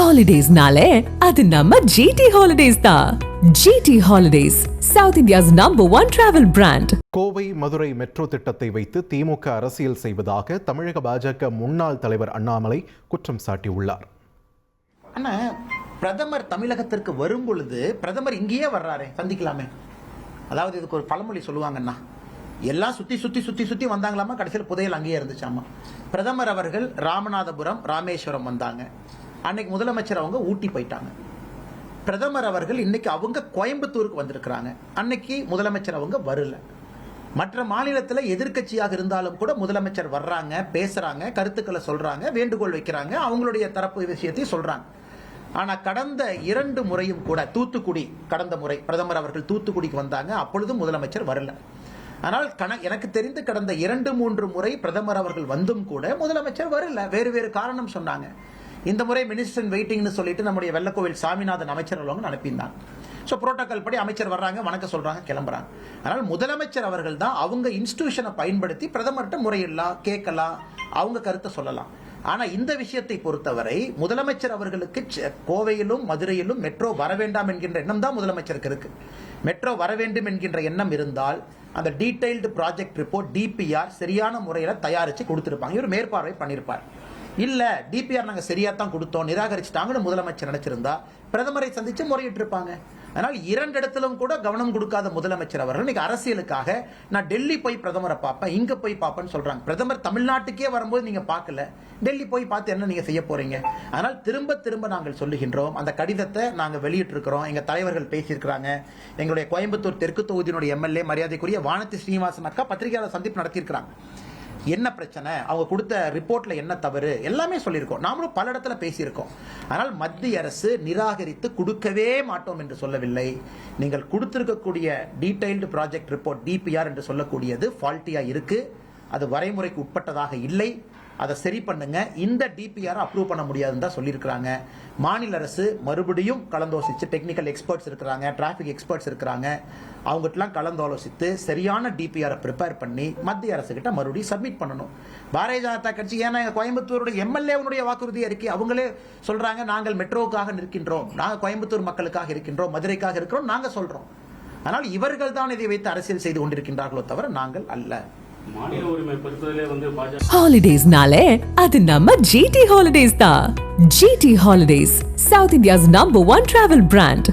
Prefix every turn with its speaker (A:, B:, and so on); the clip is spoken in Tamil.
A: ஹாலிடேஸ்னாலே அது நம்ம ஜிடி ஹாலிடேஸ் தான். GT holidays, south India's #1 travel brand.
B: Kovai Madurai metro திட்டத்தை வைத்து திமுக அரசியல் செய்வதாக தமிழக பாஜக முன்னாள் தலைவர் அண்ணாமலை குற்றம் சாட்டியுள்ளார்.
C: அண்ணா, பிரதமர் தமிழகத்திற்கு வரும் பொழுது பிரதமர் இங்கேயே வர்றாரு, சந்திக்கலாமே. அதாவது இதுக்கு ஒரு பழமொழி சொல்லுவாங்கண்ணா, எல்லாம் சுத்தி சுத்தி சுத்தி சுத்தி வந்தாங்களாமா, கடைசியில் புதையல் அங்கேயே இருந்துச்சாமா. பிரதமர் அவர்கள் ராமநாதபுரம், ராமேஸ்வரம் வந்தாங்க. அன்னைக்கு முதலமைச்சர் அவங்க ஊட்டி போயிட்டாங்க. பிரதமர் அவர்கள் இன்னைக்கு அவங்க கோயம்புத்தூருக்கு வந்திருக்கிறாங்க. அன்னைக்கு முதலமைச்சர் அவங்க வரல. மற்ற மாநிலத்தில் எதிர்கட்சியாக இருந்தாலும் கூட முதலமைச்சர் வர்றாங்க, பேசுறாங்க, கருத்துக்களை சொல்றாங்க, வேண்டுகோள் வைக்கிறாங்க, அவங்களுடைய தரப்பு விஷயத்தை சொல்றாங்க. ஆனா கடந்த 2 முறையும் கூட தூத்துக்குடி, கடந்த முறை பிரதமர் அவர்கள் தூத்துக்குடிக்கு வந்தாங்க, அப்பொழுதும் முதலமைச்சர் வரல. ஆனால் எனக்கு தெரிந்து கடந்த 2-3 முறை பிரதமர் அவர்கள் வந்தும் கூட முதலமைச்சர் வரல. வேறு வேறு காரணம் சொன்னாங்க. இந்த முறை மினிஸ்டர் வெயிட்டிங்னு சொல்லிட்டு நம்முடைய வெள்ளக்கோவில் சாமிநாதன் அமைச்சர் அனுப்பியிருந்தாங்க. ஸோ புரோட்டோகால் படி அமைச்சர் வர்றாங்க, வணக்கம் சொல்றாங்க, கிளம்புறாங்க. அதனால் முதலமைச்சர் அவர்கள் தான் அவங்க இன்ஸ்டிடியூஷனை பயன்படுத்தி பிரதமர்கிட்ட முறையிடலாம், கேட்கலாம், அவங்க கருத்தை சொல்லலாம். ஆனா இந்த விஷயத்தை பொறுத்தவரை முதலமைச்சர் அவர்களுக்கு கோவையிலும் மதுரையிலும் மெட்ரோ வர வேண்டாம் என்கின்ற எண்ணம் தான் முதலமைச்சருக்கு இருக்கு. மெட்ரோ வர வேண்டும் என்கின்ற எண்ணம் இருந்தால் அந்த டீடைல்டு ப்ராஜெக்ட் ரிப்போர்ட் DPR சரியான முறையில் தயாரிச்சு கொடுத்திருப்பாங்க, இவர் மேற்பார்வை பண்ணியிருப்பார். இல்ல DPR நாங்க சரியா தான் கொடுத்தோம், நிராகரிச்சுட்டாங்கன்னு முதலமைச்சர் நினைச்சிருந்தா பிரதமரை சந்திச்சு முறையிட்டு இருப்பாங்க. அதனால் 2 இடத்திலும் கூட கவனம் கொடுக்காத முதலமைச்சர் அவர்கள் இன்னைக்கு அரசியலுக்காக நான் டெல்லி போய் பிரதமரை பார்ப்பேன், இங்க போய் பார்ப்பேன்னு சொல்றாங்க. பிரதமர் தமிழ்நாட்டுக்கே வரும்போது நீங்க பார்க்கல, டெல்லி போய் பார்த்து என்ன நீங்க செய்ய போறீங்க? அதனால் திரும்ப திரும்ப நாங்கள் சொல்லுகின்றோம், அந்த கடிதத்தை நாங்க வெளியிட்டு இருக்கிறோம், எங்க தலைவர்கள் பேசியிருக்கிறாங்க. எங்களுடைய கோயம்புத்தூர் தெற்கு தொகுதியினுடைய MLA மரியாதைக்குரிய வானதி ஸ்ரீனிவாசன் அக்கா பத்திரிகையாளர் சந்திப்பு நடத்தியிருக்கிறாங்க. என்ன பிரச்சனை, அவங்க கொடுத்த ரிப்போர்ட்ல என்ன தவறு, எல்லாமே சொல்லியிருக்கோம். நாமளும் பல இடத்துல பேசியிருக்கோம். ஆனால் மத்திய அரசு நிராகரித்து கொடுக்கவே மாட்டோம் என்று சொல்லவில்லை. நீங்கள் கொடுத்திருக்கக்கூடிய டீடைல்டு ப்ராஜெக்ட் ரிப்போர்ட் DPR என்று சொல்லக்கூடியது ஃபால்ட்டியா இருக்கு, அது வரைமுறைக்கு உட்பட்டதாக இல்லை, அதை சரி பண்ணுங்க. இந்த DPR அப்ரூவ் பண்ண முடியாதுன்னு தான் சொல்லியிருக்கிறாங்க. மாநில அரசு மறுபடியும் கலந்தோசிச்சு, டெக்னிக்கல் எக்ஸ்பர்ட்ஸ் இருக்கிறாங்க, டிராபிக் எக்ஸ்பர்ட்ஸ் இருக்கிறாங்க, அவங்ககிட்டலாம் கலந்தாலோசித்து சரியான DPR ப்ரிப்பேர் பண்ணி மத்திய அரசு கிட்ட மறுபடியும் சப்மிட் பண்ணணும். பாரதிய ஜனதா கட்சி, ஏன்னா எங்க கோயம்புத்தூருடைய MLA வாக்குறுதியா இருக்கு, அவங்களே சொல்றாங்க நாங்கள் மெட்ரோவுக்காக நிற்கின்றோம், நாங்கள் கோயம்புத்தூர் மக்களுக்காக இருக்கின்றோம், மதுரைக்காக இருக்கிறோம், நாங்க சொல்றோம். ஆனால் இவர்கள் தான் இதை வைத்து அரசியல் செய்து கொண்டிருக்கின்றார்களோ தவிர நாங்கள் அல்ல.
D: மாநில உரிமை பொறுத்தவரை
A: ஹாலிடேஸ்னாலே அது நம்ம ஜிடி ஹாலிடேஸ் தான். GT holidays, south India's #1 travel brand.